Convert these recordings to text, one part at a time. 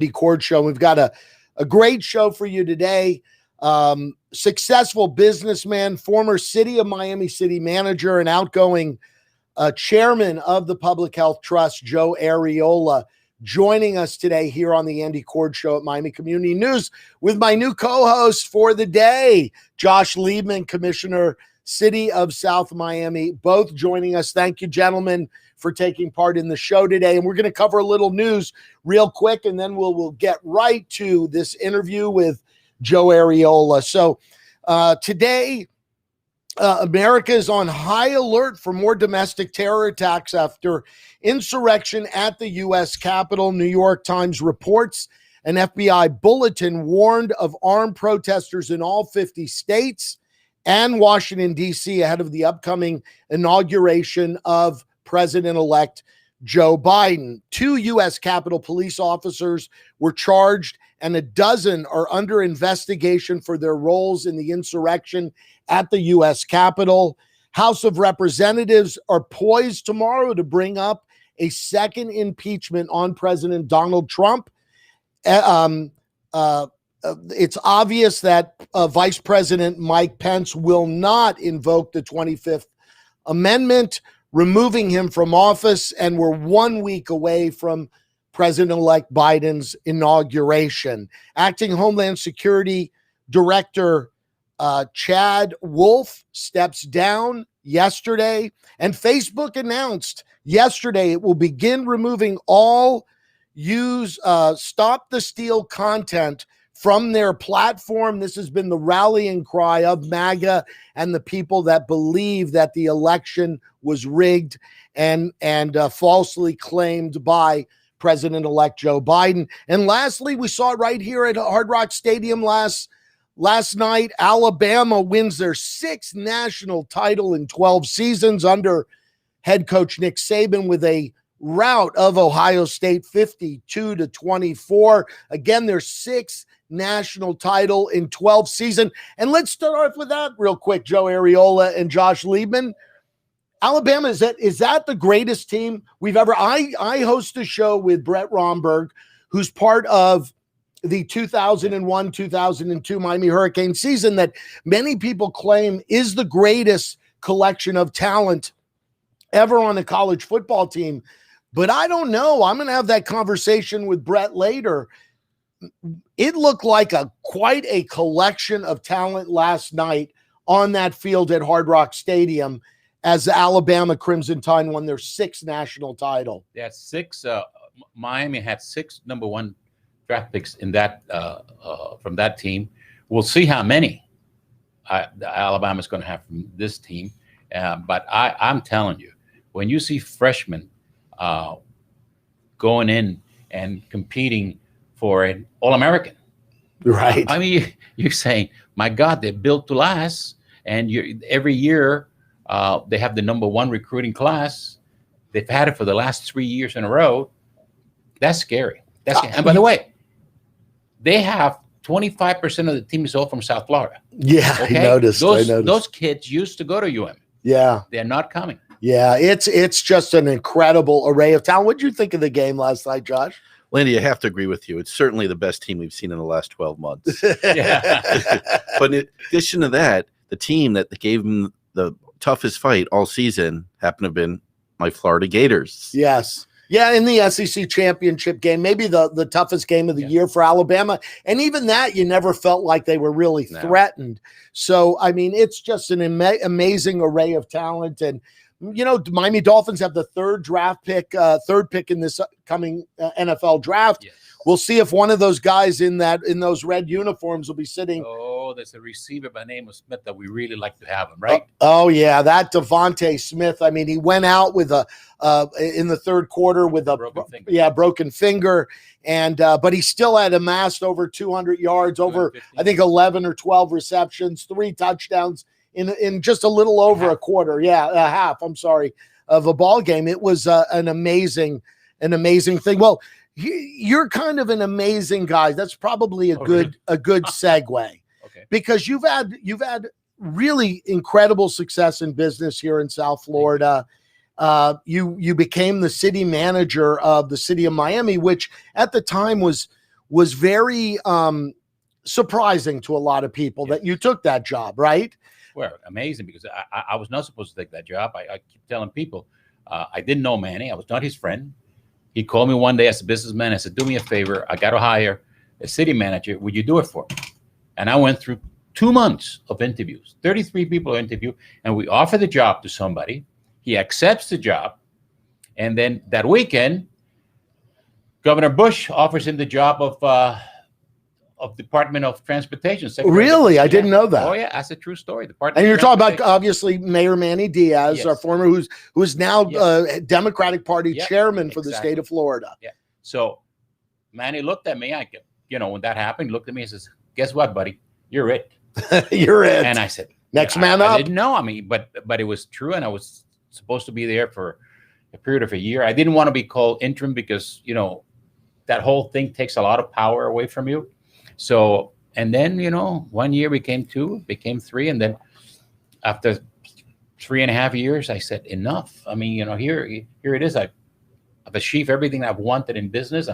the Korge Show. We've got a great show for you today. Successful businessman, former City of Miami City manager, and outgoing chairman of the Public Health Trust, Joe Arriola, joining us today here on the Andy Korge Show at Miami Community News with my new co-host for the day, Josh Liebman, Commissioner, City of South Miami, both joining us. Thank you, gentlemen, for taking part in the show today. And we're going to cover a little news real quick, and then we'll get right to this interview with Joe Arriola. So today, America is on high alert for more domestic terror attacks after insurrection at the U.S. Capitol. New York Times reports an FBI bulletin warned of armed protesters in all 50 states and Washington, D.C. ahead of the upcoming inauguration of President-elect Joe Biden. 2 U.S. Capitol police officers were charged, and a dozen are under investigation for their roles in the insurrection at the U.S. Capitol. House of Representatives are poised tomorrow to bring up a second impeachment on President Donald Trump. It's obvious that Vice President Mike Pence will not invoke the 25th Amendment, removing him from office, and we're 1 week away from President-elect Biden's inauguration. Acting Homeland Security Director Chad Wolf steps down yesterday, and Facebook announced yesterday it will begin removing all Stop the Steal content from their platform. This has been the rallying cry of MAGA and the people that believe that the election was rigged and falsely claimed by President-elect Joe Biden. And lastly, we saw it right here at Hard Rock Stadium last night. Alabama wins their 6th national title in 12 seasons under head coach Nick Saban with a rout of Ohio State 52-24. Again, their 6th national title in 12 seasons. And let's start off with that real quick, Joe Arriola and Josh Liebman. Alabama, is that the greatest team we've ever? I host a show with Brett Romberg, who's part of the 2001-2002 Miami Hurricane season that many people claim is the greatest collection of talent ever on a college football team. But I don't know. I'm going to have that conversation with Brett later. It looked like quite a collection of talent last night on that field at Hard Rock Stadium as the Alabama Crimson Tide won their 6th national title. Yeah, 6. Miami had 6 number 1 draft picks in that from that team. We'll see how many Alabama's going to have from this team. But I'm telling you, when you see freshmen going in and competing for an All-American, right? I mean, you're saying, my God, they're built to last. And every year they have the number 1 recruiting class. They've had it for the last 3 years in a row. That's scary. And by the way, they have 25% of the team is all from South Florida. Yeah, okay? I noticed. Those kids used to go to UM. Yeah. They're not coming. Yeah, it's just an incredible array of talent. What did you think of the game last night, Josh? Landy, I have to agree with you. It's certainly the best team we've seen in the last 12 months. Yeah. But in addition to that, the team that gave them the toughest fight all season happened to have been my Florida Gators. Yes. Yeah, in the SEC championship game, maybe the toughest game of the year for Alabama. And even that, you never felt like they were really threatened. So, I mean, it's just an amazing array of talent. And, you know, Miami Dolphins have the third pick in this coming NFL draft. Yes. We'll see if one of those guys in those red uniforms will be sitting. Oh, there's a receiver by the name of Smith that we really like to have him, right? Oh yeah, that Devontae Smith. I mean, he went out with in the third quarter with a broken finger, and but he still had amassed over 200 yards, over I think 11 or 12 receptions, 3 touchdowns in just a little over a quarter. Yeah, a half. I'm sorry, of a ball game. It was an amazing thing. Well, you're kind of an amazing guy. That's probably a good segue, because you've had really incredible success in business here in South Florida. You became the city manager of the city of Miami, which at the time was was very surprising to a lot of people that you took that job, right? Well, amazing, because I was not supposed to take that job. I keep telling people I didn't know Manny. I was not his friend. He called me one day as a businessman. I said, do me a favor. I got to hire a city manager. Would you do it for me? And I went through 2 months of interviews, 33 people interview, and we offer the job to somebody. He accepts the job. And then that weekend, Governor Bush offers him the job of Department of Transportation. Really? I didn't know that. Oh, yeah. That's a true story. And you're talking about, obviously, Mayor Manny Diaz, Yes. our former, who is now Democratic Party chairman for the state of Florida. Yeah. So Manny looked at me. When that happened, he looked at me and says, guess what, buddy? You're it. You're it. And I said, next man up. I didn't know. But it was true. And I was supposed to be there for a period of a year. I didn't want to be called interim because, that whole thing takes a lot of power away from you. So, and then, 1 year became 2, became 3. And then after 3.5 years, I said, enough. I mean, here it is. I've achieved everything I've wanted in business.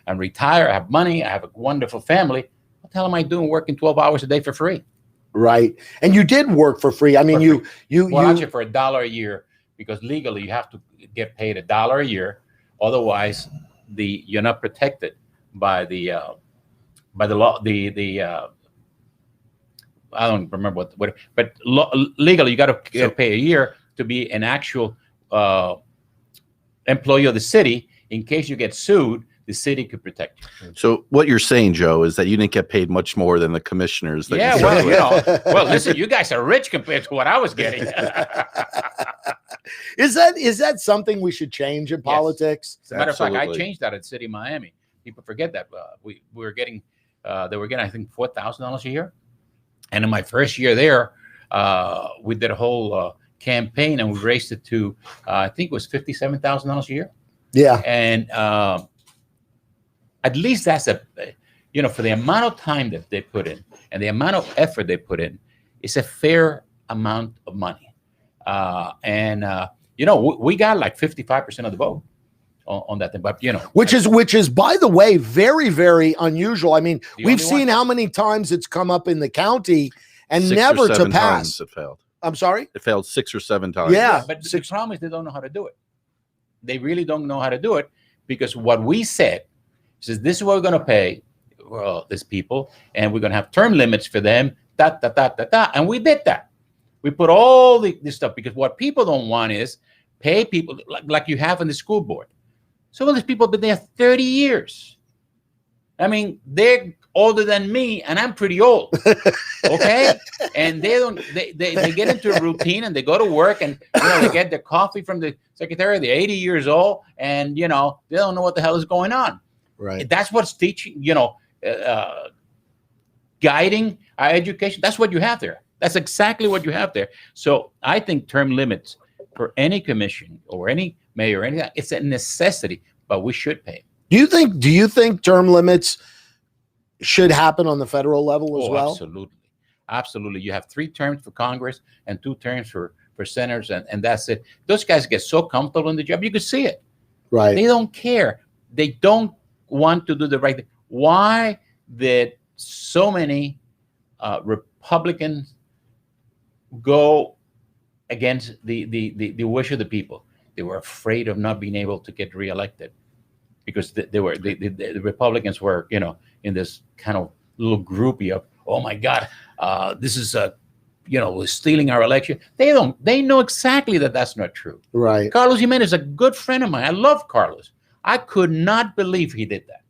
I'm retired. I have money. I have a wonderful family. What the hell am I doing working 12 hours a day for free? Right. And you did work for free. I mean, actually for $1 a year, because legally you have to get paid $1 a year. Otherwise, you're not protected by the law. I don't remember but legally you got to pay a year to be an actual employee of the city. In case you get sued, the city could protect you. So what you're saying, Joe, is that you didn't get paid much more than the commissioners. That Yeah, well, listen, you guys are rich compared to what I was getting. Is that something we should change in politics? As a matter of fact, I changed that at City of Miami. People forget that we were getting, they were getting, I think, $4,000 a year. And in my first year there, we did a whole campaign and we raised it to, I think it was $57,000 a year. Yeah. And at least that's for the amount of time that they put in and the amount of effort they put in, it's a fair amount of money. We got like 55% of the vote on that thing, but which is, by the way, very, very unusual. I mean, we've seen how many times it's come up in the county and never to pass. It failed. I'm sorry? It failed 6 or 7 times. Yeah. But the problem is they don't know how to do it. They really don't know how to do it, because what we said is this is what we're going to pay these people, and we're going to have term limits for them, and we did that. We put all this stuff, because what people don't want is pay people like you have in the school board. Some of these people have been there 30 years. I mean, they're older than me, and I'm pretty old. Okay, and they get into a routine, and they go to work, and they get their coffee from the secretary. They're 80 years old, and they don't know what the hell is going on. Right. That's what's teaching. Guiding our education. That's what you have there. That's exactly what you have there. So I think term limits for any commission or any mayor or anything, it's a necessity, but we should pay. Do you think term limits should happen on the federal level as well? Absolutely. Absolutely. You have 3 terms for Congress and 2 terms for senators, and that's it. Those guys get so comfortable in the job. You could see it. Right. They don't care. They don't want to do the right thing. Why did so many Republicans go against the wish of the people? They were afraid of not being able to get reelected, because the Republicans were in this kind of little groupie of, oh my God, this is stealing our election. They know exactly that that's not true. Right. Carlos Jimenez is a good friend of mine. I love Carlos. I could not believe he did that.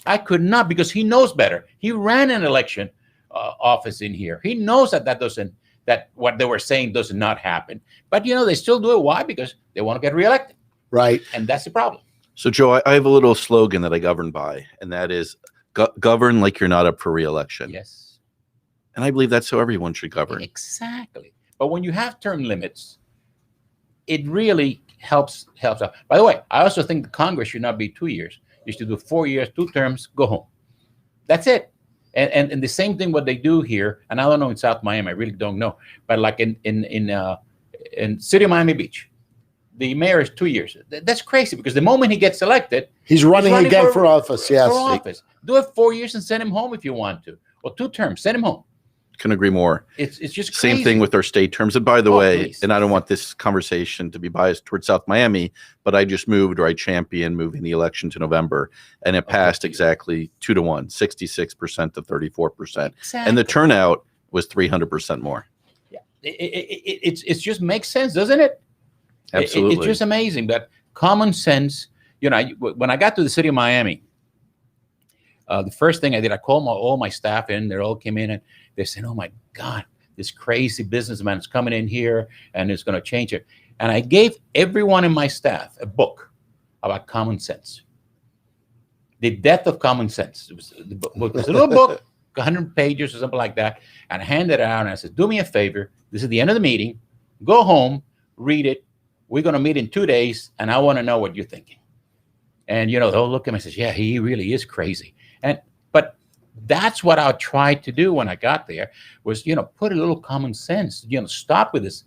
I could not, because he knows better. He ran an election office in here. He knows that what they were saying does not happen. But they still do it. Why? Because they want to get reelected. Right. And that's the problem. So, Joe, I have a little slogan that I govern by, and that is govern like you're not up for reelection. Yes. And I believe that's how everyone should govern. Exactly. But when you have term limits, it really helps out. By the way, I also think the Congress should not be 2 years. You should do 4 years, 2 terms, go home. That's it. And the same thing what they do here, and I don't know in South Miami, I really don't know, but like in City of Miami Beach, the mayor is 2 years. That's crazy because the moment he gets elected, he's running again for office. Yes, for office. Do it 4 years and send him home if you want to, or 2 terms. Send him home. Couldn't agree more. It's just crazy. Same thing with our state terms. And by the way, please. and I don't want this conversation to be biased towards South Miami, but I just moved, or I championed moving the election to November, and it passed exactly 2-1, 66% to 34%, and the turnout was 300% more. Yeah, it just makes sense, doesn't it? Absolutely, it's just amazing. But common sense. You know, when I got to the city of Miami, the first thing I did, I called all my staff in. They all came in and they said, "Oh my God, this crazy businessman is coming in here and it's going to change it." And I gave everyone in my staff a book about common sense. The Death of Common Sense. It was a little book, 100 pages or something like that. And I handed it out and I said, "Do me a favor. This is the end of the meeting. Go home, read it. We're going to meet in 2 days and I want to know what you're thinking." And, you know, they'll look at me and say, "Yeah, he really is crazy." But that's what I tried to do when I got there was, you know, put a little common sense, you know, stop with this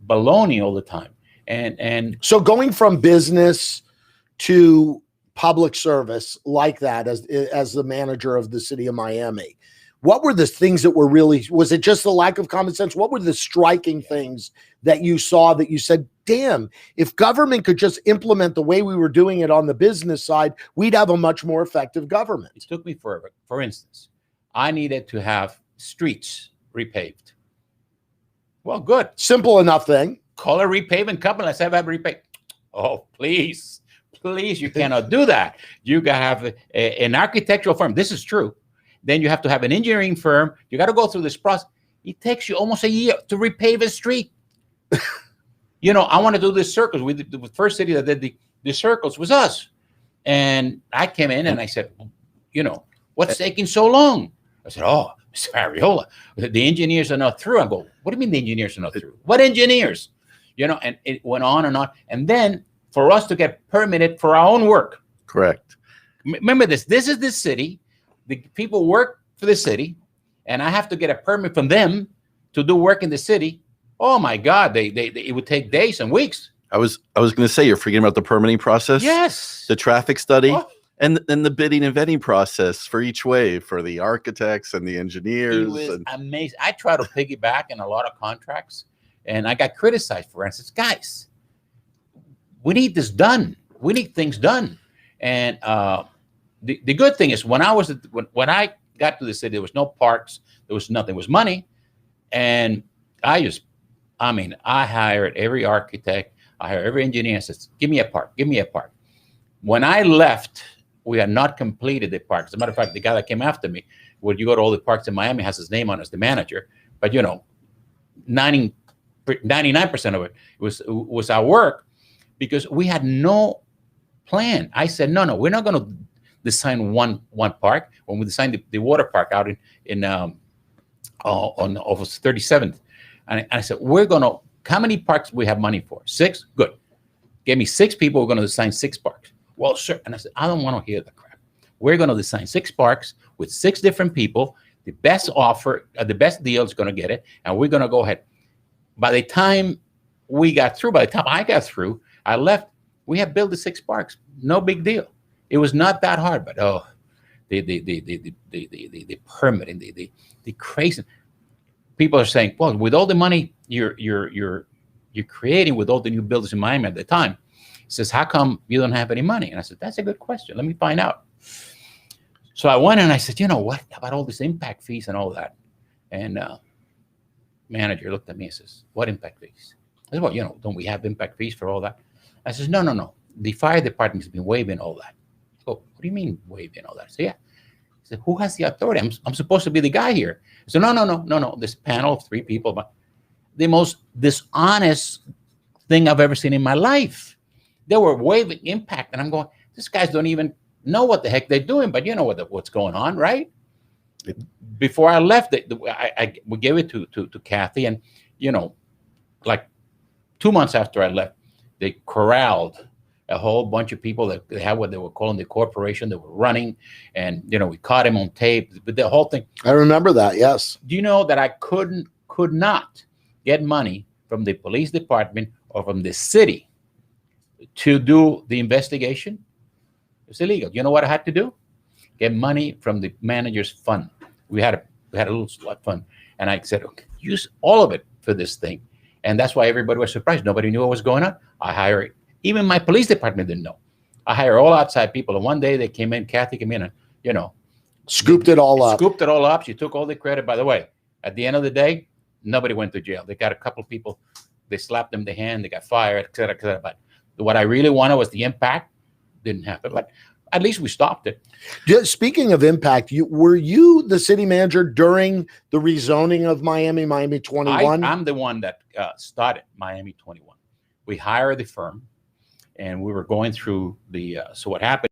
baloney all the time. And so going from business to public service like that as the manager of the city of Miami, what were the things that were really, was it just the lack of common sense? What were the striking things that you saw that you said, damn, if government could just implement the way we were doing it on the business side, we'd have a much more effective government? It took me forever. For instance, I needed to have streets repaved. Well, good. Simple enough thing. Call a repaving company. Let's have it repaved. Oh, please, you cannot do that. You got to have an architectural firm. This is true. Then you have to have an engineering firm. You got to go through this process. It takes you almost a year to repave a street. You know, I want to do this circles. The first city that did the circles was us. And I came in and I said, you know, what's taking so long? I said, "Oh, Mr. Arriola, the engineers are not through." I go, "What do you mean the engineers are not through? What engineers?" You know, and it went on and on. And then for us to get permitted for our own work. Correct. Remember this. This is the city. The people work for the city, and I have to get a permit from them to do work in the city. Oh my God, it would take days and weeks. I was going to say, you're forgetting about the permitting process. Yes. The traffic study. Oh. And then the bidding and vetting process for each way for the architects and the engineers. It was amazing. I try to piggyback in a lot of contracts, and I got criticized for instance, guys, we need this done. We need things done. And the good thing is when I got to the city, there was no parks, there was nothing, it was money. And I hired every architect, I hired every engineer and said, give me a park. When I left, we had not completed the park. As a matter of fact, the guy that came after me, when you go to all the parks in Miami, has his name on as the manager. But, you know, 99% of it was our work because we had no plan. I said, no, we're not going to design one park. When we designed the water park out on 37th, and I said, how many parks do we have money for? 6? Good. Gave me 6 people. We're going to design 6 parks. Well, sure. And I said, I don't want to hear the crap. We're going to design 6 parks with 6 different people. The best offer, the best deal is going to get it. And we're going to go ahead. By the time I got through, I left. We had built the 6 parks. No big deal. It was not that hard, but the permitting, the crazy. People are saying, well, with all the money you're creating with all the new buildings in Miami at the time, he says, how come you don't have any money? And I said, that's a good question. Let me find out. So I went and I said, you know what about all this impact fees and all that? And manager looked at me and says, what impact fees? I said, well, you know, don't we have impact fees for all that? I says, no. The fire department has been waiving all that. Oh, what do you mean waiving all that? I said, yeah. He said, who has the authority? I'm supposed to be the guy here. I said, no. This panel of 3 people, but the most dishonest thing I've ever seen in my life. They were waiving impact, and I'm going, these guys don't even know what the heck they're doing, but you know what's going on, right? Before I left, we gave it to Kathy, and you know, like 2 months after I left, they corralled a whole bunch of people that they had what they were calling the corporation that were running, and you know, we caught him on tape. But the whole thing. I remember that. Yes. Do you know that I could not get money from the police department or from the city to do the investigation. It's illegal. You know what I had to do? Get money from the manager's fund. We had a little slot fund, and I said, okay, use all of it for this thing. And that's why everybody was surprised. Nobody knew what was going on. I hired, even my police department didn't know. I hired all outside people, and one day they came in, Kathy came in, and scooped it all up. Scooped it all up. She took all the credit. By the way, at the end of the day, nobody went to jail. They got a couple of people. They slapped them in the hand. They got fired, et cetera, et cetera. But what I really wanted was the impact. Didn't happen. But at least we stopped it. Speaking of impact, were you the city manager during the rezoning of Miami 21? I'm the one that started Miami 21. We hired the firm, and we were going through the. So what happened?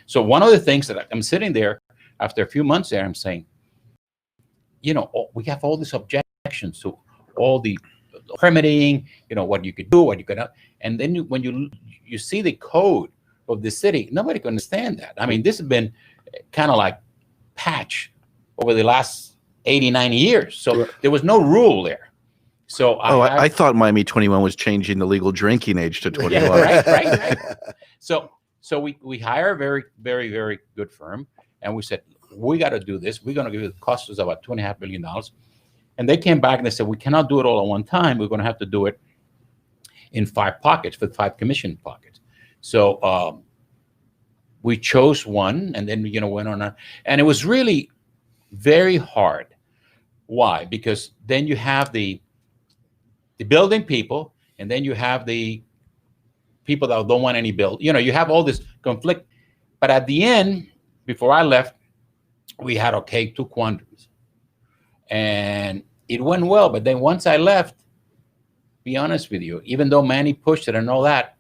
So one of the things that I'm sitting there after a few months there, I'm saying, we have all these objections to all the permitting, what you could do, what you could not. And then when you see the code of the city, nobody can understand that. I mean, this has been kind of like patch over the last 80, 90 years. So there was no rule there. So I thought Miami 21 was changing the legal drinking age to 21. Yeah, right. So we hire a very, very, very good firm, and we said, we got to do this. We're going to give it, cost us about $2.5 million. And they came back and they said, we cannot do it all at one time. We're going to have to do it in 5 pockets, with 5 commission pockets. So we chose one, and then went on. And it was really very hard. Why? Because then you have the building people, and then you have the people that don't want any build. You have all this conflict. But at the end, before I left, we had 2 quandaries. And it went well. But then once I left, be honest with you, even though Manny pushed it and all that,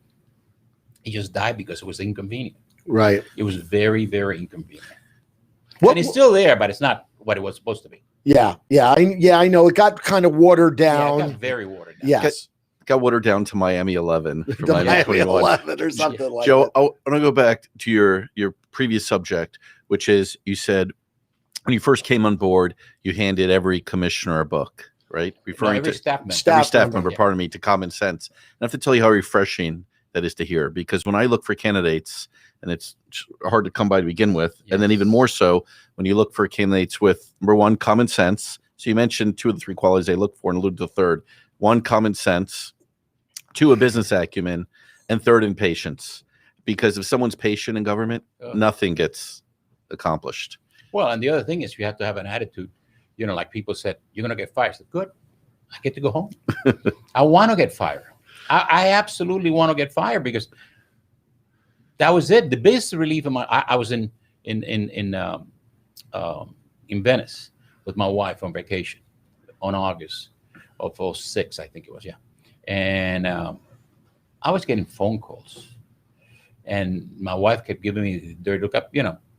he just died because it was inconvenient. Right. It was very, very inconvenient. And it's still there, but it's not what it was supposed to be. Yeah. I know. It got kind of watered down. Yeah, it got very watered down. Yes. Got watered down to Miami 11 from Miami 21. 11 or something like Joe, that. I want to go back to your previous subject, which is, you said when you first came on board, you handed every commissioner a book, right? Referring every to staff member. every staff member, Yeah. pardon me, to common sense. And I have to tell you how refreshing that is to hear, because when I look for candidates, and it's hard to come by to begin with, and then even more so when you look for candidates with, number one, common sense. So you mentioned 2 of the 3 qualities they look for and alluded to the third. 1, common sense. 2, a business acumen, and 3rd, in patience. Because if someone's patient in government, nothing gets accomplished. Well, and the other thing is you have to have an attitude. Like people said, you're going to get fired. I said, good. I get to go home. I want to get fired. I absolutely want to get fired, because that was it. The biggest relief of I was in Venice with my wife on vacation on August of 2006, I think it was, yeah. And I was getting phone calls, and my wife kept giving me the dirty look up.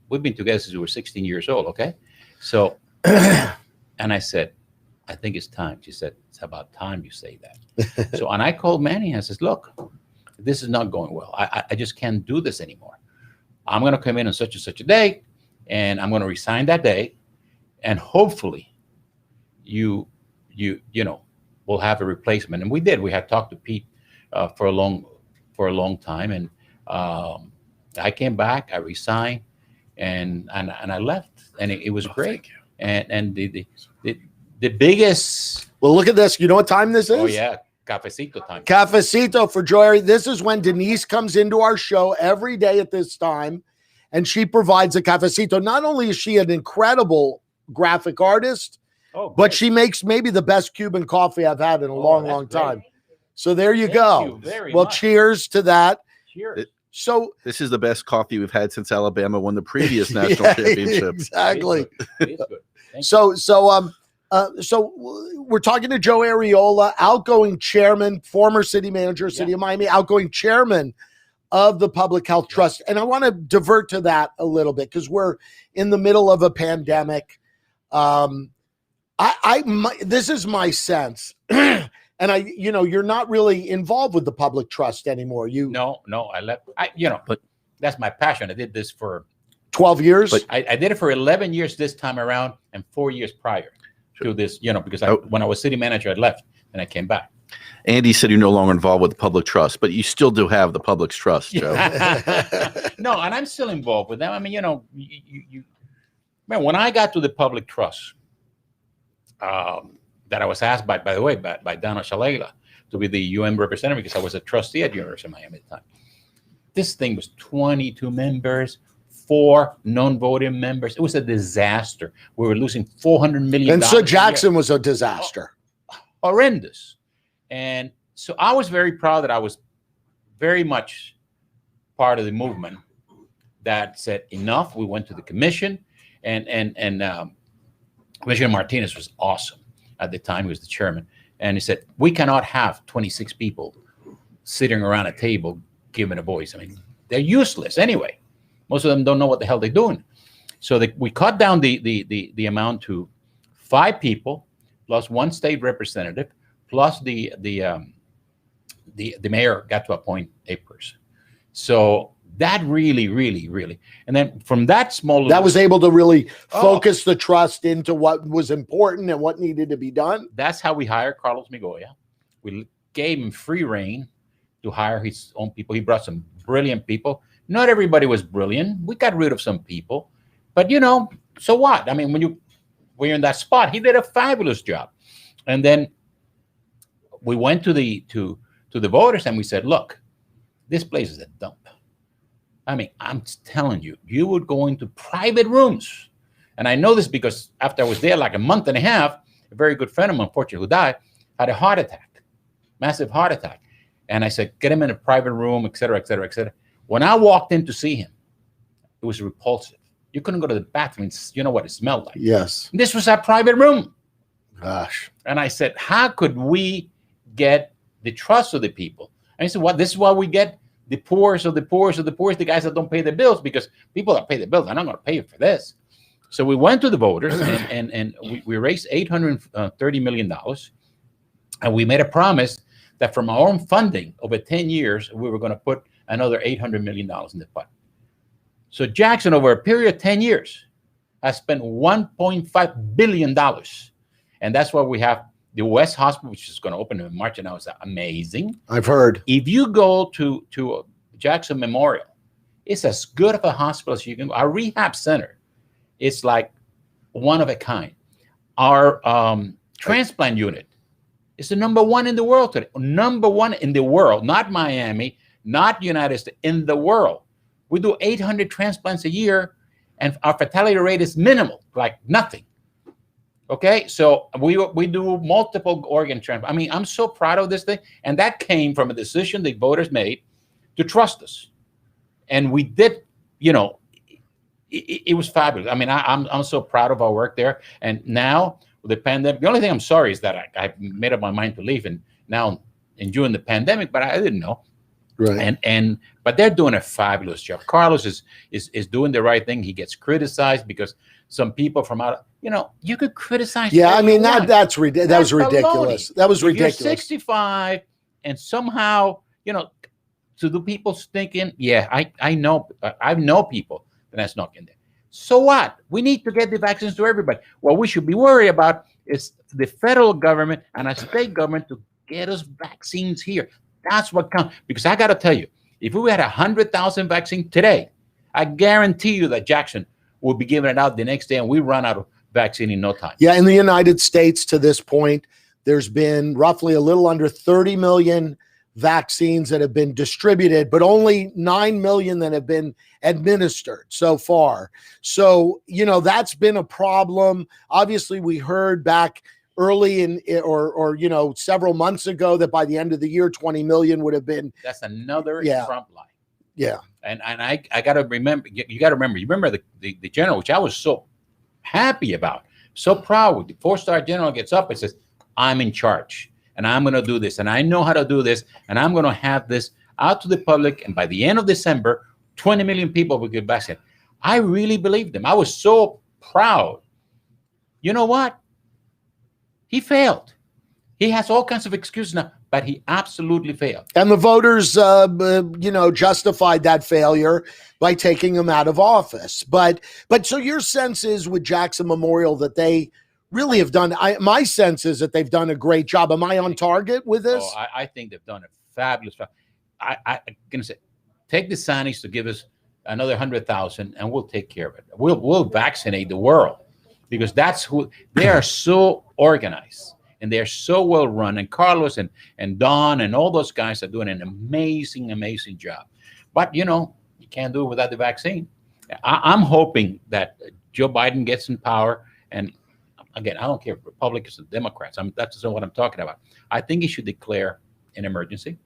We've been together since we were 16 years old. Okay. So, and I said, I think it's time. She said, it's about time you say that. So, and I called Manny and I says, look, this is not going well. I just can't do this anymore. I'm going to come in on such and such a day, and I'm going to resign that day. And hopefully we'll have a replacement. And we did. We had talked to Pete for a long time. And I came back, I resigned, and I left, and it was great. And the biggest. Well, look at this. You know what time this is? Oh yeah, cafecito time. Cafecito for Joy. This is when Denise comes into our show every day at this time, and she provides a cafecito. Not only is she an incredible graphic artist, but she makes maybe the best Cuban coffee I've had in a long time. So there you go. Well, much. Cheers to that. Cheers. So this is the best coffee we've had since Alabama won the previous national championship. Exactly. It is good. So we're talking to Joe Arriola, outgoing chairman, former city manager, City of Miami, outgoing chairman of the Public Health Trust. And I want to divert to that a little bit, because we're in the middle of a pandemic. This is my sense. And you're not really involved with the public trust anymore. No, I left. But that's my passion. I did this for 12 years. But I did it for 11 years this time around, and 4 years prior to this. Because when I was city manager, I left. and I came back. Andy said you're no longer involved with public trust, but you still do have the public's trust, Joe. No, and I'm still involved with them. I mean, man, when I got to the public trust, that I was asked by the way, by Donna Shalala to be the UN representative because I was a trustee at University of Miami at the time. This thing was 22 members, 4 non-voting members. It was a disaster. We were losing $400 million. And so Jackson was a disaster. Horrendous. And so I was very proud that I was very much part of the movement that said enough. We went to the commission, and Commissioner Martinez was awesome at the time. He was the chairman, and he said we cannot have 26 people sitting around a table giving a voice. I mean, they're useless anyway. Most of them don't know what the hell they're doing. So we cut down the amount to 5 people plus 1 state representative. Plus the mayor got to appoint a person. So that really, and then from that small, that was able to really focus the trust into what was important and what needed to be done. That's how we hired Carlos Migoya. We gave him free reign to hire his own people. He brought some brilliant people. Not everybody was brilliant. We got rid of some people, but so what? I mean, when you're in that spot, he did a fabulous job. And then we went to the voters and we said, look, this place is a dump. I mean, I'm telling you, you would go into private rooms. And I know this because after I was there like a month and a half, a very good friend of mine, unfortunately, who died, had a heart attack, massive heart attack. And I said, get him in a private room, et cetera, et cetera, et cetera. When I walked in to see him, it was repulsive. You couldn't go to the bathroom. You know what it smelled like. Yes. This was our private room. Gosh. And I said, how could we get the trust of the people? And I said, well, this is why we get the poorest of the poorest of the poorest, the guys that don't pay their bills, because people that pay the bills are not going to pay for this. So we went to the voters and we raised $830 million. And we made a promise that from our own funding over 10 years, we were going to put another $800 million in the pot. So Jackson, over a period of 10 years, has spent $1.5 billion. And that's why we have the West Hospital, which is going to open in March, and now it's amazing. I've heard. If you go to Jackson Memorial, it's as good of a hospital as you can go. Our rehab center, it's like one of a kind. Our transplant unit is the #1 in the world today. #1 in the world, not Miami, not United States, in the world. We do 800 transplants a year, and our fatality rate is minimal, like nothing. Okay, so we do multiple organ transplants. I mean, I'm so proud of this thing, and that came from a decision the voters made to trust us, and we did. It was fabulous. I mean, I'm so proud of our work there. And now with the pandemic, the only thing I'm sorry is that I made up my mind to leave, and now enjoying the pandemic, but I didn't know. Right. But they're doing a fabulous job. Carlos is doing the right thing. He gets criticized because some people from out, you could criticize. Yeah, I mean that was ridiculous. That was ridiculous. You're 65 and somehow, to the people's thinking, yeah, I know people that snuck in there. So what? We need to get the vaccines to everybody. What we should be worried about is the federal government and a state government to get us vaccines here. That's what counts. Because I got to tell you, if we had 100,000 vaccines today, I guarantee you that Jackson will be giving it out the next day, and we run out of vaccine in no time. Yeah, in the United States to this point, there's been roughly a little under 30 million vaccines that have been distributed, but only 9 million that have been administered so far. So, that's been a problem. Obviously, we heard back early or several months ago that by the end of the year, 20 million would have been. That's another Trump lie. Yeah. And I got to remember, you got to remember the general, which I was so happy about, so proud. The 4-star general gets up and says, I'm in charge and I'm going to do this. And I know how to do this. And I'm going to have this out to the public. And by the end of December, 20 million people will get vaccinated. I really believed him. I was so proud. You know what? He failed. He has all kinds of excuses now, but he absolutely failed. And the voters, justified that failure by taking him out of office. But so your sense is with Jackson Memorial that they really have done. My sense is that they've done a great job. Am I on target with this? Oh, I think they've done a fabulous job. I'm gonna say, take the Sanis to give us another 100,000, and we'll take care of it. We'll vaccinate the world, because that's who they are. So organized and they're so well run. And Carlos and Don and all those guys are doing an amazing job. But you can't do it without the vaccine. I'm hoping that Joe Biden gets in power, and again, I don't care if Republicans or Democrats. That's what I'm talking about. I think he should declare an emergency,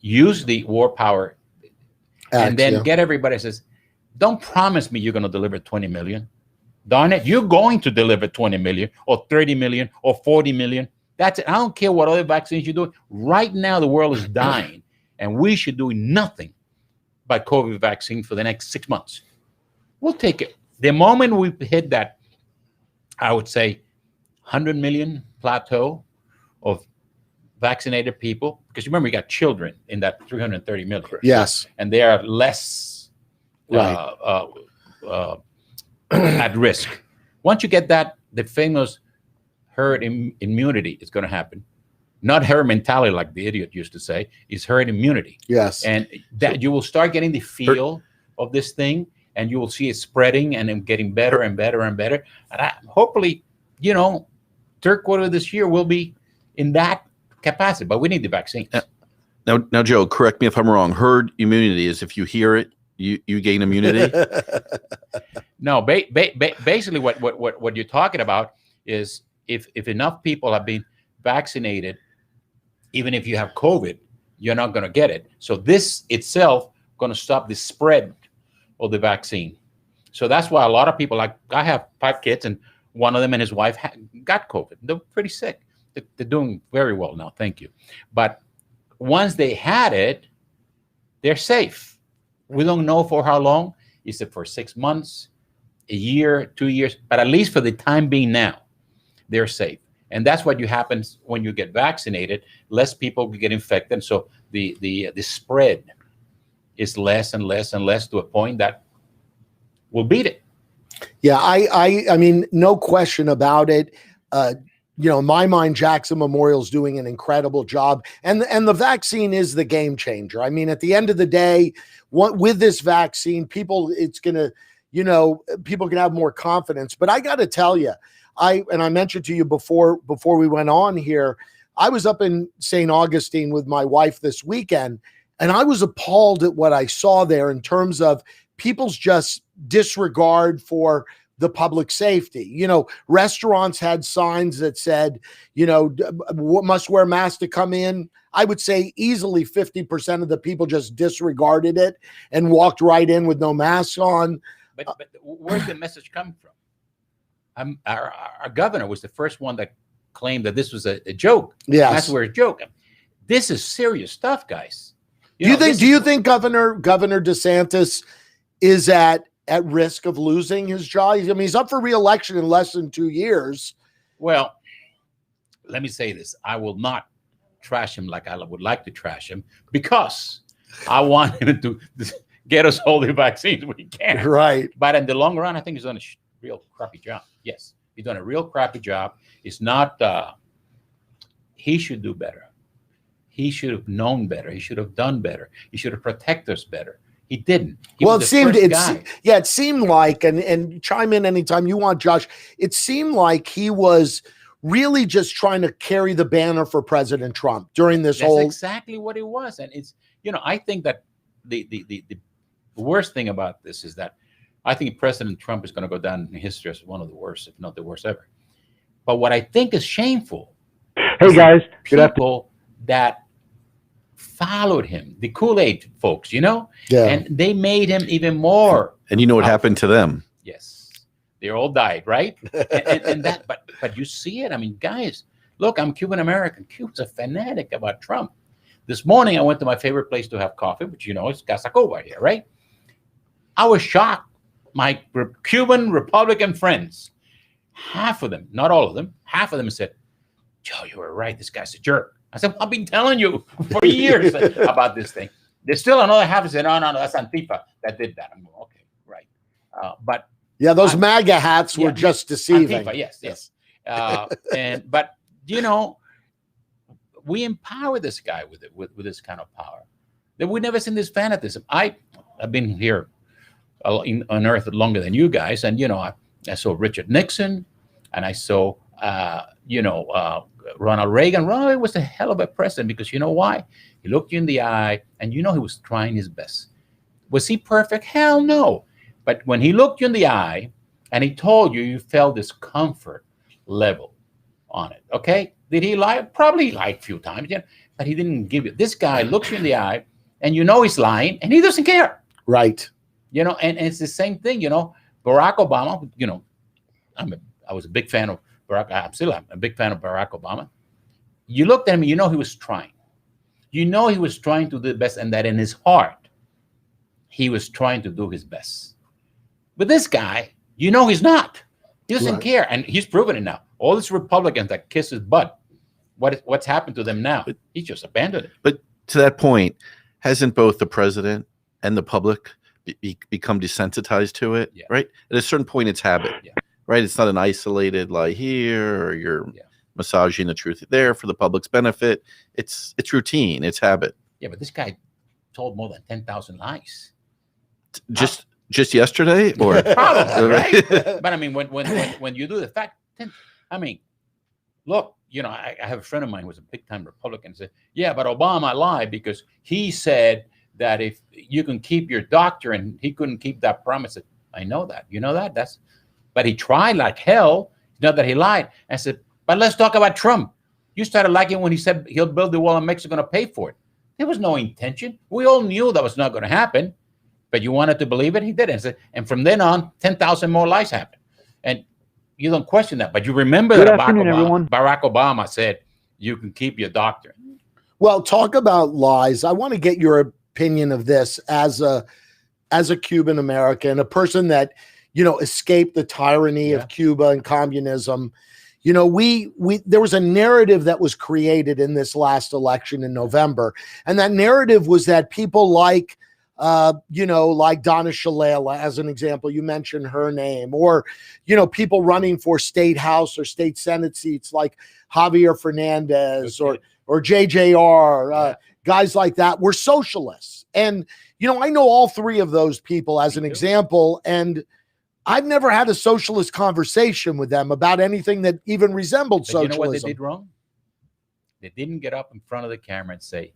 use the war power, and then get everybody says, don't promise me you're going to deliver 20 million. Darn it, you're going to deliver 20 million or 30 million or 40 million. That's it. I don't care what other vaccines you do. Right now, the world is dying, and we should do nothing but COVID vaccine for the next 6 months. We'll take it. The moment we hit that, I would say, 100 million plateau of vaccinated people, because remember, you got children in that 330 million. Yes. And they are less at risk. Once you get that, the famous herd immunity is going to happen. Not herd mentality like the idiot used to say, is herd immunity. Yes. And that you will start getting the feel of this thing, and you will see it spreading and getting better and better and better. And hopefully, third quarter of this year will be in that capacity, but we need the vaccines. Now, Joe, correct me if I'm wrong. Herd immunity is if you hear it, you gain immunity. No, basically what you're talking about is if enough people have been vaccinated, even if you have COVID, you're not going to get it. So this itself going to stop the spread of the vaccine. So that's why a lot of people, like I have 5 kids, and one of them and his wife got COVID. They're pretty sick. They're doing very well now, thank you. But once they had it, they're safe. We don't know for how long. Is it for 6 months, a year, 2 years? But at least for the time being now, they're safe. And that's what happens when you get vaccinated. Less people get infected, so the spread is less and less and less, to a point that we'll beat it. Yeah, I mean, no question about it. In my mind, Jackson Memorial's doing an incredible job, and the vaccine is the game changer. I mean, at the end of the day, with this vaccine, people can have more confidence. But I got to tell you, I mentioned to you before we went on here, I was up in St. Augustine with my wife this weekend, and I was appalled at what I saw there in terms of people's just disregard for the public safety. Restaurants had signs that said, must wear masks to come in. I would say easily 50% of the people just disregarded it and walked right in with no masks on. But where's the message coming from? Our governor was the first one that claimed that this was a joke. Yes. That's where it's a joke. This is serious stuff, guys. Do you think Governor DeSantis is at risk of losing his job? I mean, he's up for re-election in less than 2 years. Well, let me say this. I will not trash him like I would like to trash him, because I want him to get us all the vaccines we can. Right. But in the long run, I think he's done a real crappy job. Yes, he's done a real crappy job. It's not, he should do better. He should have known better. He should have done better. He should have protected us better. He didn't. It seemed like, and chime in anytime you want, Josh, it seemed like he was really just trying to carry the banner for President Trump during this whole. That's exactly what it was. And it's, I think that the worst thing about this is that I think President Trump is going to go down in history as one of the worst, if not the worst ever. But what I think is shameful. Hey guys, good afternoon. People that followed him, the Kool-Aid folks, Yeah. and they made him even more. And you know what happened to them? Yes, they all died, right? and that, but you see it. I mean, guys, look, I'm Cuban American. Cuba's a fanatic about Trump. This morning, I went to my favorite place to have coffee, which it's Casa Cuba here, right? I was shocked. My Cuban Republican friends, half of them, not all of them, half of them said, "Joe, you were right. This guy's a jerk." I said, I've been telling you for years about this thing. There's still another half that said, no, that's Antifa that did that. I'm going, okay, right. But Yeah, those MAGA hats were just deceiving. Antifa, yes. But you know, we empower this guy with this kind of power. That we never seen this fanatism. I've been here on Earth longer than you guys, and you know, I saw Richard Nixon, and I saw Ronald Reagan. Ronald Reagan was a hell of a president because you know why? He looked you in the eye, and you know he was trying his best. Was he perfect? Hell no. But when he looked you in the eye, and he told you, you felt this comfort level on it. Okay? Did he lie? Probably lied a few times, yeah, but he didn't give you. This guy looks you in the eye, and you know he's lying, and he doesn't care. Right. You know, and it's the same thing. You know, Barack Obama. You know, I was a big fan of Barack. I'm a big fan of Barack Obama. You looked at him, you know he was trying. You know he was trying to do the best, and that in his heart, he was trying to do his best. But this guy, you know he's not. He doesn't care, and he's proven it now. All these Republicans that kiss his butt, what's happened to them now? He's just abandoned it. But to that point, hasn't both the president and the public become desensitized to it? Yeah. Right? At a certain point, it's habit. Yeah. Right? It's not an isolated lie here, or you're massaging the truth there for the public's benefit. It's routine. It's habit. Yeah, but this guy told more than 10,000 lies. Just yesterday, or probably, right? But I mean, when you do the fact, I mean, look, you know, I have a friend of mine who was a big time Republican. Said, yeah, but Obama lied because he said that if you can keep your doctor, and he couldn't keep that promise. I know that, you know that. But he tried like hell. Not that he lied. I said, but let's talk about Trump. You started liking when he said he'll build the wall and Mexico's going to pay for it. There was no intention. We all knew that was not going to happen. But you wanted to believe it, he did it. And from then on, 10,000 more lies happened. And you don't question that. But you remember that Barack Obama said, you can keep your doctor. Well, talk about lies. I want to get your opinion of this as a Cuban American, a person that, you know, escaped the tyranny of Cuba and communism. You know, there was a narrative that was created in this last election in November. And that narrative was that people like, like Donna Shalala, as an example, you mentioned her name, or, you know, people running for state house or state senate seats like Javier Fernandez or JJR, guys like that were socialists. And, you know, I know all three of those people as an example, and I've never had a socialist conversation with them about anything that even resembled socialism. You know what they did wrong? They didn't get up in front of the camera and say,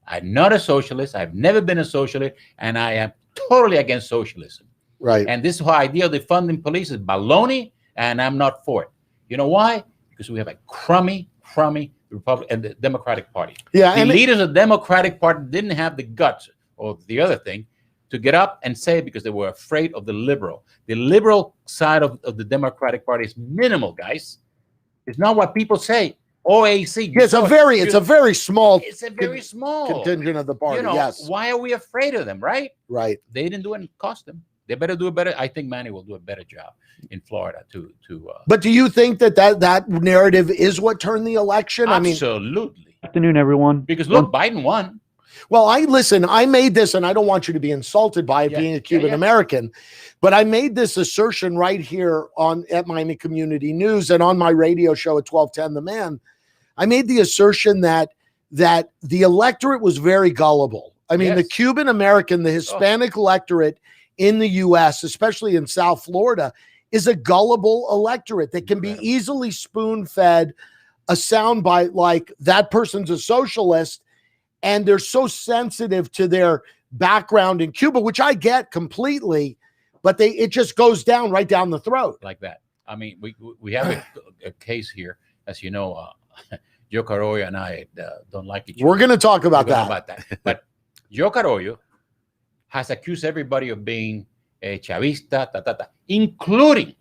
I'm not a socialist. I've never been a socialist, and I am totally against socialism. Right. And this whole idea of defunding police is baloney, and I'm not for it. You know why? Because we have a crummy Republic and the Democratic Party. Yeah, the leaders of the Democratic Party didn't have the guts, or the other thing, to get up and say it because they were afraid of the liberal. The liberal side of the Democratic Party is minimal, guys. It's not what people say. OAC. It's a very small contingent of the party. You know, yes. Why are we afraid of them, right? Right. They didn't do it and cost them. They better do a better. I think Manny will do a better job in Florida But do you think that narrative is what turned the election? Absolutely. Afternoon, everyone. Because look, Biden won. Well, I made this, and I don't want you to be insulted by it being a Cuban American, but I made this assertion right here at Miami Community News and on my radio show at 1210 The Man. I made the assertion that the electorate was very gullible. I mean, the Cuban American, the Hispanic electorate in the U.S., especially in South Florida, is a gullible electorate that can be easily spoon-fed a soundbite like that person's a socialist, and they're so sensitive to their background in Cuba, which I get completely, but it just goes right down the throat. Like that. I mean, we have a case here, as you know, Joe Arriola and I don't like each other. We're going to talk about that. But Joe Arriola has accused everybody of being a Chavista, including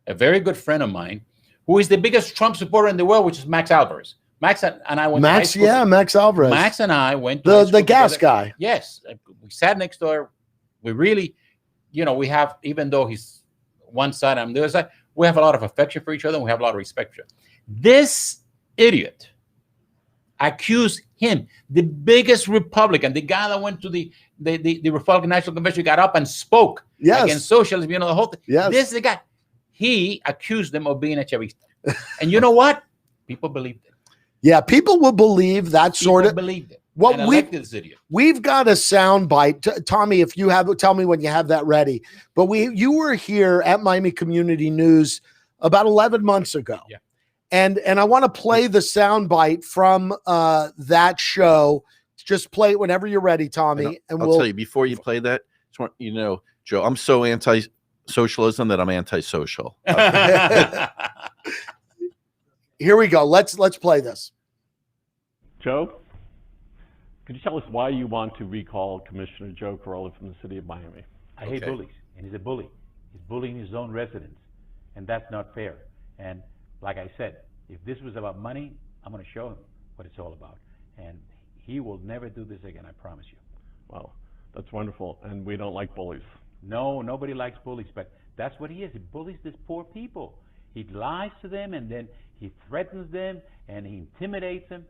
a very good friend of mine who is the biggest Trump supporter in the world, which is Max Alvarez. Max and I went to high school. Max Alvarez. Max and I went to the gas guy. Yes. We sat next door. We really, we have, even though he's one side, I'm the other side, we have a lot of affection for each other, and we have a lot of respect for each other. This idiot accused him, the biggest Republican, the guy that went to the the Republican National Convention got up and spoke against socialism, the whole thing. Yes. This is the guy. He accused them of being a Chavista. And you know what? People believed it. Yeah, people will believe that sort of. Believed it. Well, we've got a sound bite. Tommy, if you have, tell me when you have that ready. But you were here at Miami Community News about 11 months ago. Yeah. And I want to play the sound bite from that show. Just play it whenever you're ready, Tommy. And I'll tell you, before you play that, just want you to know, Joe, I'm so anti-socialism that I'm antisocial. Here we go. Let's play this. Joe, could you tell us why you want to recall Commissioner Joe Arriola from the city of Miami? I hate bullies, and he's a bully. He's bullying his own residents, and that's not fair. And like I said, if this was about money, I'm going to show him what it's all about. And he will never do this again, I promise you. Well, that's wonderful, and we don't like bullies. No, nobody likes bullies, but that's what he is. He bullies these poor people. He lies to them, and then he threatens them, and he intimidates them.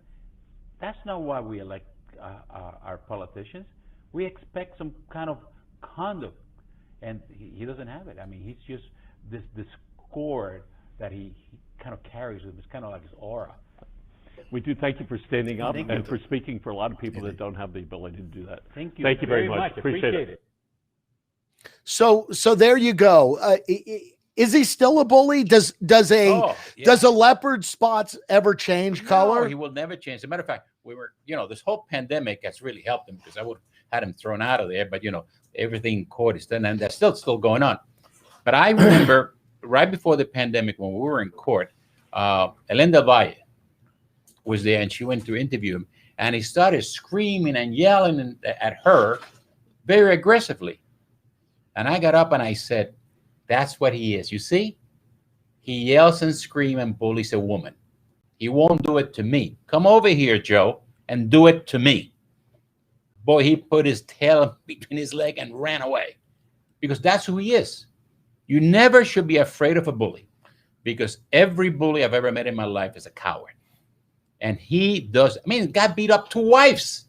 That's not why we elect our politicians. We expect some kind of conduct, and he doesn't have it. I mean, he's just this cord that he kind of carries with him. It's kind of like his aura. We do thank you for standing up and for speaking for a lot of people that don't have the ability to do that. Thank you. Thank you very much. Appreciate it. So there you go. Is he still a bully? Does a leopard spots ever change color? No, he will never change. As a matter of fact, we were, this whole pandemic has really helped him, because I would have had him thrown out of there. But everything in court is done, and that's still going on. But I remember right before the pandemic, when we were in court, Elenda Valle was there, and she went to interview him, and he started screaming and yelling at her very aggressively. And I got up and I said, that's what he is. You see, he yells and screams and bullies a woman. He won't do it to me. Come over here, Joe, and do it to me. Boy, he put his tail between his leg and ran away, because that's who he is. You never should be afraid of a bully, because every bully I've ever met in my life is a coward. And he does. I mean, got beat up 2 wives,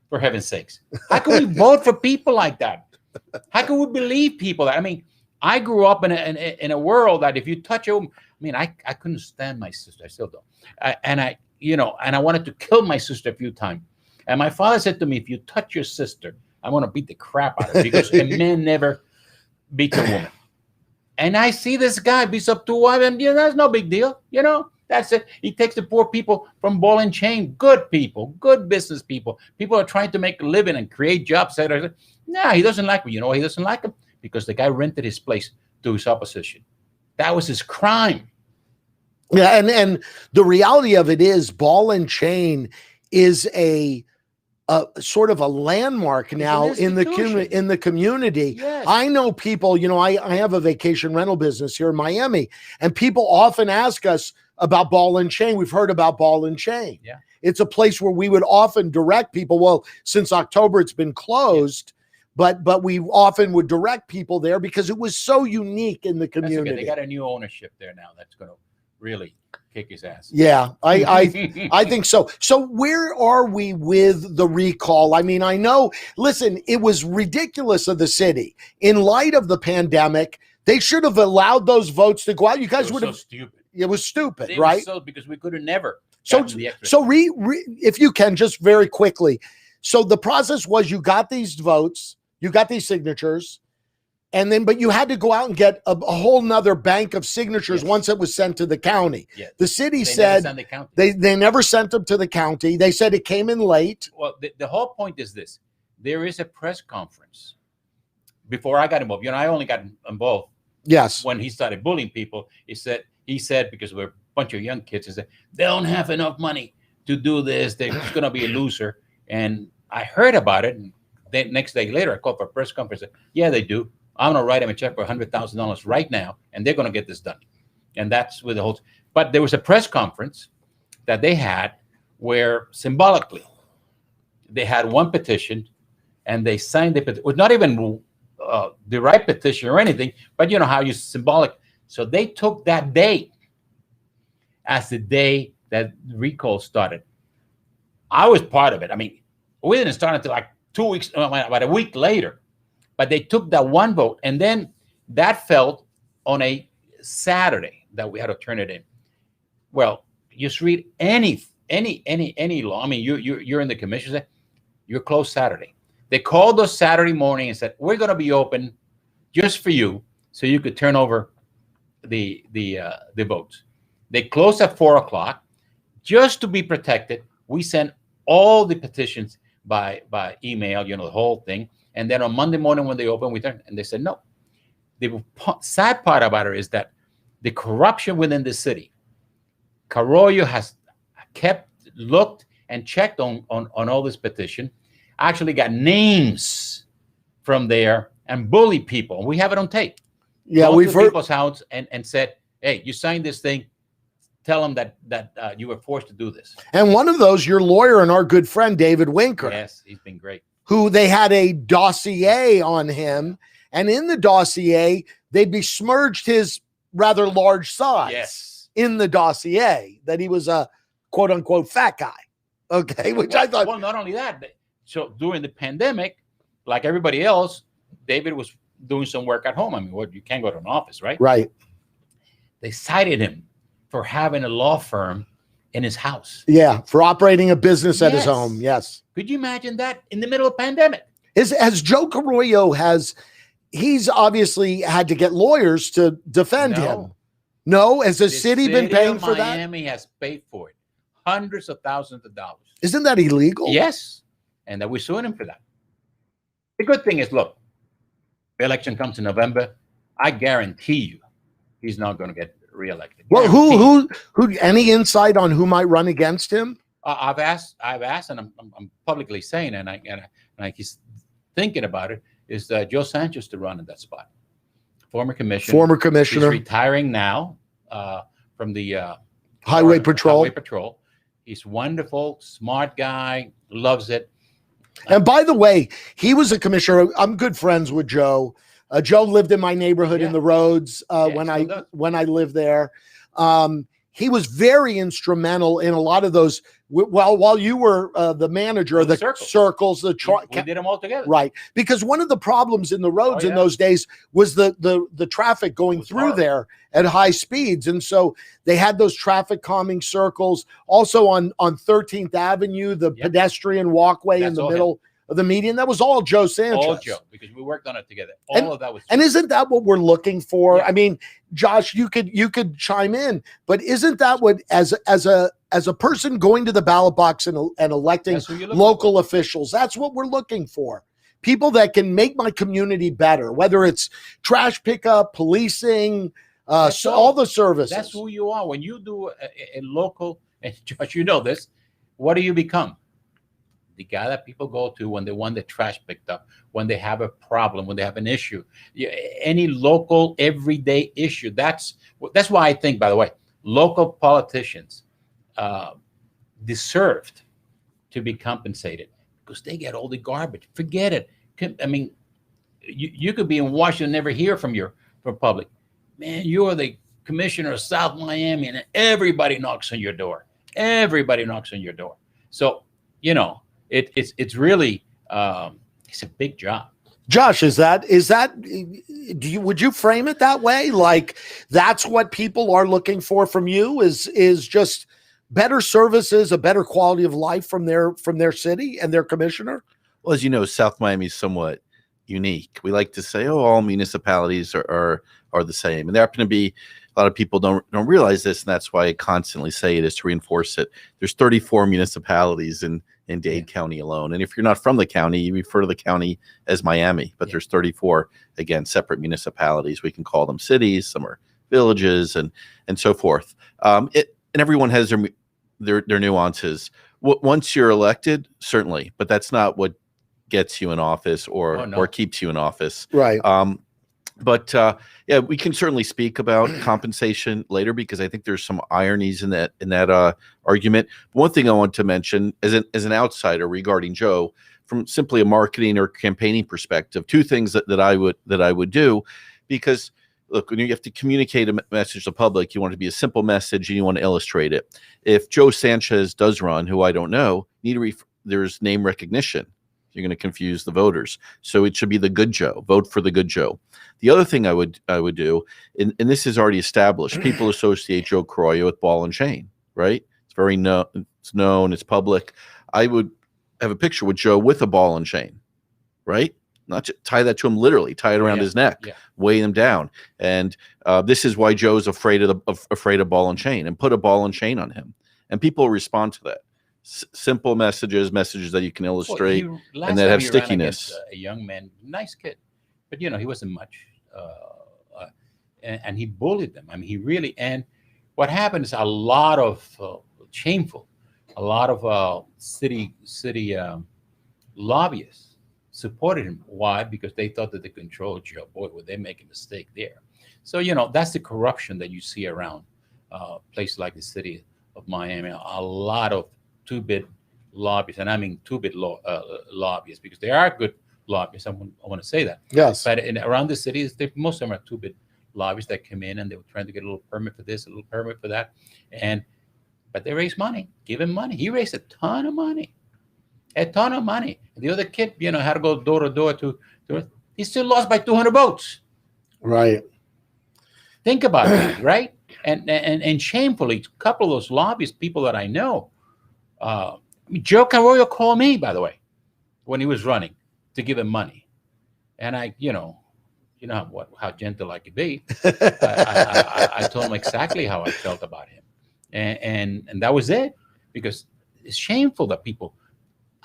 for heaven's sakes. How can we vote for people like that? How can we believe people that? I mean, I grew up in a world that if you touch a woman, I couldn't stand my sister. I still don't. And I wanted to kill my sister a few times. And my father said to me, if you touch your sister, I'm going to beat the crap out of her, because a man never beats a woman. And I see this guy beats up 2 wives, and that's no big deal. That's it. He takes the poor people from ball and chain. Good people, good business people. People are trying to make a living and create jobs. No, he doesn't like me. You know why he doesn't like him? Because the guy rented his place to his opposition. That was his crime. Yeah, and the reality of it is, ball and chain is a sort of a landmark now in the community. Yes. I know people. I have a vacation rental business here in Miami, and people often ask us about ball and chain. We've heard about ball and chain. Yeah, it's a place where we would often direct people. Well, since October, it's been closed. Yeah. But we often would direct people there because it was so unique in the community. Okay. They got a new ownership there now that's going to really kick his ass. Yeah, I think so. So where are we with the recall? I mean, I know, listen, it was ridiculous of the city. In light of the pandemic, they should have allowed those votes to go out. You guys would have. So stupid. It was stupid, right? Because we could have never. So if you can, just very quickly. So the process was, you got these votes, you got these signatures, but you had to go out and get a whole nother bank of signatures once it was sent to the county. Yes. The city said they never sent them to the county. They said it came in late. Well, the whole point is this. There is a press conference. Before I got involved, I only got involved when he started bullying people. He said, because we're a bunch of young kids, he said, they don't have enough money to do this. They're just going to be a loser. And I heard about it. And the next day later, I called for a press conference. I said, yeah, they do. I'm going to write them a check for $100,000 right now, and they're going to get this done. And that's with the whole. But there was a press conference that they had where symbolically they had one petition, and they signed it. It was not even the right petition or anything, but you know how you symbolic. So they took that day as the day that recall started. I was part of it. I mean, we didn't start until like 2 weeks, about a week later. But they took that one vote, and then that fell on a Saturday that we had to turn it in. Well, just read any law. I mean, you're in the commission. You're closed Saturday. They called us Saturday morning and said, we're going to be open just for you, so you could turn over the votes. They closed at 4:00 just to be protected. We sent all the petitions by email, the whole thing. And then on Monday morning when they opened, we turned, and they said no. The sad part about it is that the corruption within the city, Carollo has looked and checked on all this petition, actually got names from there and bullied people. We have it on tape. Yeah, Go we've to heard people's house and said, hey, you signed this thing. Tell them that you were forced to do this. And one of those, your lawyer and our good friend, David Winker. Yes, he's been great. Who they had a dossier on him. And in the dossier, they besmirched his rather large size in the dossier, that he was a quote unquote fat guy. Okay, which I thought. Well, not only that, so during the pandemic, like everybody else, David was doing some work at home. I mean, you can't go to an office, right? Right. They cited him for having a law firm in his house. Yeah, for operating a business at his home. Yes. Could you imagine that in the middle of a pandemic? As Joe Arriola he's obviously had to get lawyers to defend him. No, has the city been paying for that? Miami has paid for it, hundreds of thousands of dollars. Isn't that illegal? Yes, and that we're suing him for that. The good thing is, look, the election comes in November. I guarantee you, he's not going to get reelected. Well, who? Any insight on who might run against him? I've asked, and I'm publicly saying, and he's thinking about it. Is Joe Sanchez to run in that spot? Former commissioner. He's retiring now from the Highway Patrol. He's wonderful, smart guy, loves it. And by the way, he was a commissioner. I'm good friends with Joe. Joe lived in my neighborhood in the Roads when I lived there. He was very instrumental in a lot of those. While you were the manager of the circles, we did them all together, right? Because one of the problems in the roads in those days was the traffic going through there at high speeds, and so they had those traffic calming circles. Also on 13th Avenue, the pedestrian walkway in the middle of the median. That was all Joe Sanchez. All Joe, because we worked on it together. All of that was. And isn't that what we're looking for? Yeah. I mean, Josh, you could chime in, but isn't that what as a person going to the ballot box and electing local officials, that's what we're looking for. People that can make my community better, whether it's trash pickup, policing, all the services. That's who you are. When you do a local, and Josh, you know this, what do you become? The guy that people go to when they want the trash picked up, when they have a problem, when they have an issue, any local everyday issue. That's why I think, by the way, local politicians deserved to be compensated because they get all the garbage. Forget it. I mean, you could be in Washington, never hear from public. Man, you're the commissioner of South Miami, and everybody knocks on your door. Everybody knocks on your door. So, it's really it's a big job. Josh, would you frame it that way? Like that's what people are looking for from you is just better services, a better quality of life from their city and their commissioner? Well, as you know, South Miami is somewhat unique. We like to say, all municipalities are the same. And there happen to be a lot of people don't realize this, and that's why I constantly say it, is to reinforce it. There's 34 municipalities in Dade County alone. And if you're not from the county, you refer to the county as Miami, but there's 34, again, separate municipalities. We can call them cities, some are villages, and so forth. And everyone has their nuances. Once you're elected, certainly, but that's not what gets you in office or keeps you in office. Right. But we can certainly speak about compensation later, because I think there's some ironies in that argument. One thing I want to mention as an outsider regarding Joe, from simply a marketing or campaigning perspective, two things that I would do, because look, when you have to communicate a message to the public, you want it to be a simple message and you want to illustrate it. If Joe Sanchez does run, who I don't know, there's name recognition. You're going to confuse the voters. So it should be the good Joe. Vote for the good Joe. The other thing I would do, and this is already established, people associate Joe Arriola with ball and chain, right? It's very it's known, it's public. I would have a picture with Joe with a ball and chain, right? Not to tie that to him literally, tie it around his neck, weigh him down. And this is why Joe's afraid of ball and chain, and put a ball and chain on him. And people respond to that. Simple messages that you can illustrate, and that have stickiness. A young man, nice kid, but he wasn't much, and he bullied them. I mean, he really. And what happened is a lot of shameful, a lot of city lobbyists supported him. Why? Because they thought that they controlled Joe. Boy, would they make a mistake there. So that's the corruption that you see around places like the city of Miami. A lot of two-bit lobbyists, and I mean two-bit lobbyists, because they are good lobbyists. I want to say that. Yes. But around the cities, most of them are two-bit lobbyists that come in and they were trying to get a little permit for this, a little permit for that, but they raise money. Give him money. He raised a ton of money. And the other kid, had to go door to door to he still lost by 200 votes. Right. Think about that, right? And shamefully, a couple of those lobbyist people that I know. Joe Arriola called me, by the way, when he was running to give him money, and I, how gentle I could be. I told him exactly how I felt about him, and that was it, because it's shameful that people.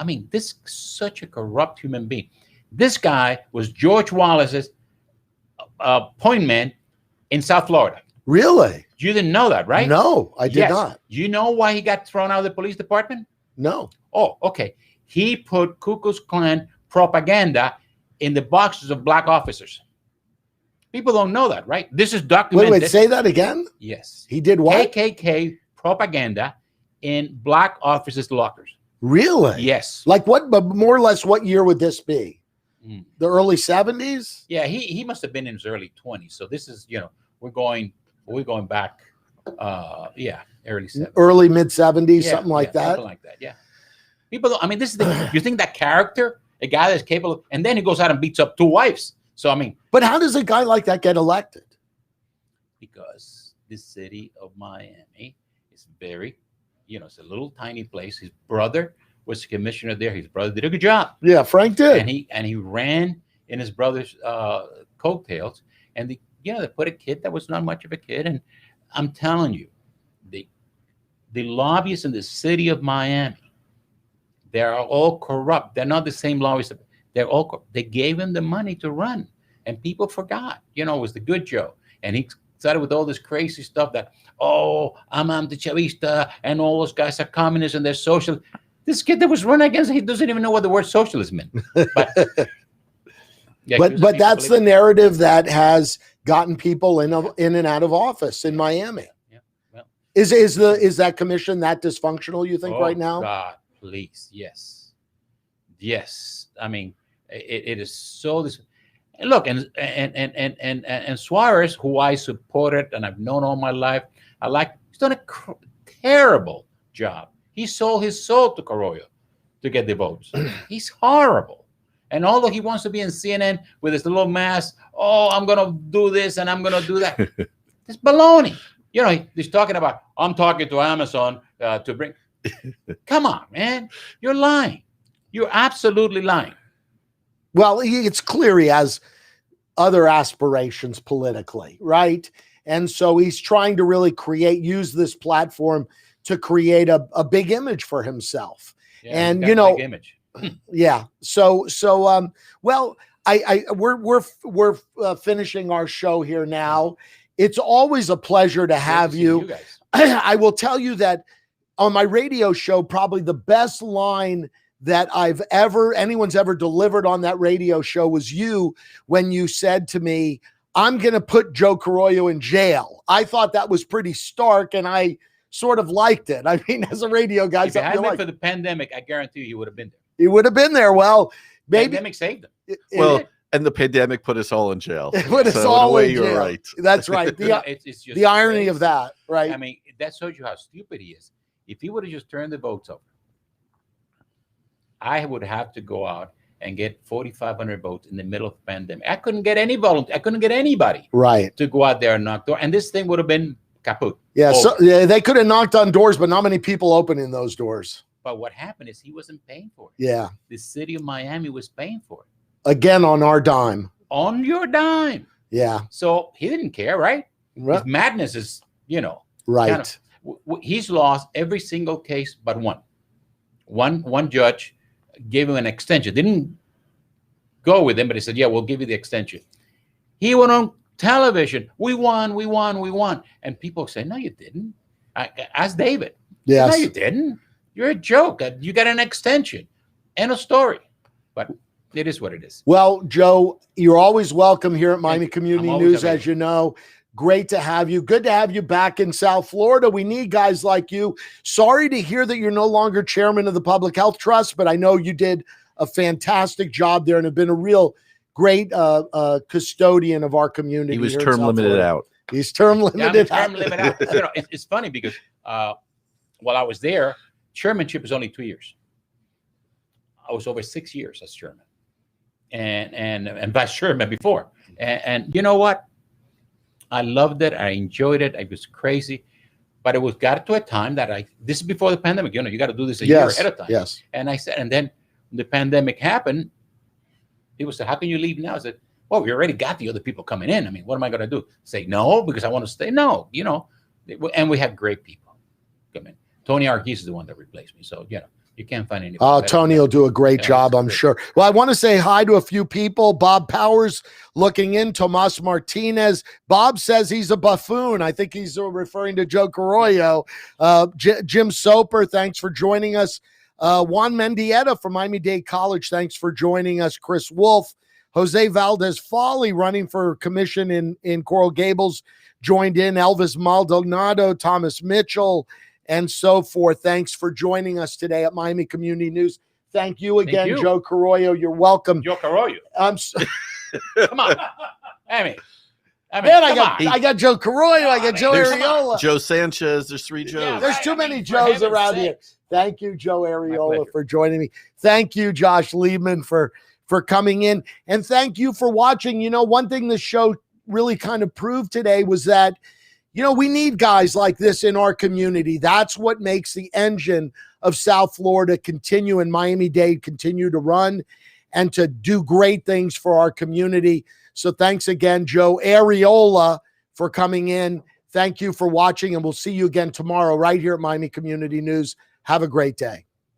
I mean, this is such a corrupt human being. This guy was George Wallace's point man in South Florida. Really? You didn't know that, right? No, I did not. Do you know why he got thrown out of the police department? No. Oh, okay. He put Ku Klux Klan propaganda in the boxes of black officers. People don't know that, right? This is documented. Wait, say that again? Yes. He did what? KKK propaganda in black officers' lockers. Really? Yes. Like what, but more or less what year would this be? The early 70s? Yeah, he must have been in his early 20s. So this is, we're going back, early 70s. Early mid 70s, something like that. Something like that, yeah. People don't, I mean, this is you think that character, a guy that's capable, and then he goes out and beats up 2 wives. So, I mean. But how does a guy like that get elected? Because the city of Miami is very, it's a little tiny place. His brother was the commissioner there. His brother did a good job. Yeah, Frank did. And he ran in his brother's coattails. And they put a kid that was not much of a kid. And I'm telling you, the lobbyists in the city of Miami, they are all corrupt. They're not the same lobbyists. They gave him the money to run, and people forgot. It was the good Joe, and he started with all this crazy stuff that, I'm anti-chavista, and all those guys are communists and they're social. This kid that was running against, he doesn't even know what the word socialism meant. But that's the narrative that has gotten people in and out of office in Miami. Yeah. Well, is that commission that dysfunctional, you think, right now? God, please, yes. I mean, it is so. And look, and Suarez, who I supported and I've known all my life, he's done a terrible job. He sold his soul to Arriola to get the votes. He's horrible. And although he wants to be in CNN with his little mask, I'm going to do this and I'm going to do that. It's baloney. He's talking about, I'm talking to Amazon to bring. Come on, man. You're lying. You're absolutely lying. Well, it's clear he has other aspirations politically, right? And so he's trying to really use this platform to create a big image for himself. Yeah, and big image. Yeah. So well, we're finishing our show here now. It's always a pleasure to have you. Guys. I will tell you that on my radio show, probably the best line that anyone's ever delivered on that radio show was you, when you said to me, I'm going to put Joe Arriola in jail. I thought that was pretty stark, and I sort of liked it. I mean, as a radio guy, if it hadn't been for the pandemic, I guarantee you he would have been there. He would have been there. Well, maybe pandemic saved him. And the pandemic put us all in jail. It put us all in jail. You're right. That's right. It's just the irony of that, right? I mean, that shows you how stupid he is. If he would have just turned the votes over, I would have to go out and get 4,500 votes in the middle of the pandemic. I couldn't get any volunteer. I couldn't get anybody Right. to go out there and knock door. And this thing would have been kaput. Yeah. Over. So yeah, they could have knocked on doors, but not many people opening those doors. But what happened is he wasn't paying for it. Yeah. The city of Miami was paying for it. Again, on our dime. On your dime. Yeah. So he didn't care, right? Right. His madness is, Right. kind of, he's lost every single case but one. One judge gave him an extension. Didn't go with him, but he said, yeah, we'll give you the extension. He went on television. We won. And people say, no, you didn't. Ask David. Yes. No, you didn't. You're a joke. You got an extension. End of story. But it is what it is. Well, Joe, you're always welcome here at Miami Community always News, as you know. Great to have you. Good to have you back in South Florida. We need guys like you. Sorry to hear that you're no longer chairman of the Public Health Trust, but I know you did a fantastic job there and have been a real great custodian of our community. He was here in term South limited Florida. out. He's term limited. Term limit out. It's funny because while I was there, chairmanship is only 2 years. I was over 6 years as chairman and vice chairman before. And you know what? I loved it. I enjoyed it. It was crazy. But it got to a time that this is before the pandemic, you got to do this a year ahead of time. Yes. And I said, and then the pandemic happened. People said, how can you leave now? I said, well, we already got the other people coming in. I mean, what am I going to do? Say no, because I want to stay? No, and we have great people come in. Tony Arquez is the one that replaced me. So, you can't find anybody. Oh, Tony will do a great job, I'm sure. Well, I want to say hi to a few people. Bob Powers looking in. Tomas Martinez. Bob says he's a buffoon. I think he's referring to Joe Arriola. Jim Soper, thanks for joining us. Juan Mendieta from Miami-Dade College, thanks for joining us. Chris Wolf. Jose Valdez-Foley running for commission in Coral Gables joined in. Elvis Maldonado, Thomas Mitchell, and so forth. Thanks for joining us today at Miami Community News. Thank you again, Joe Arriola. You're welcome. Joe Arriola. Come on. I got Joe Arriola. I got Joe Arriola. Joe Sanchez. There's 3 Joes. Yeah, there's too many Joes around here. Thank you, Joe Arriola, for joining me. Thank you, Josh Liebman, for coming in. And thank you for watching. One thing this show really kind of proved today was that we need guys like this in our community. That's what makes the engine of South Florida continue and Miami-Dade continue to run and to do great things for our community. So thanks again, Joe Arriola, for coming in. Thank you for watching, and we'll see you again tomorrow right here at Miami Community News. Have a great day.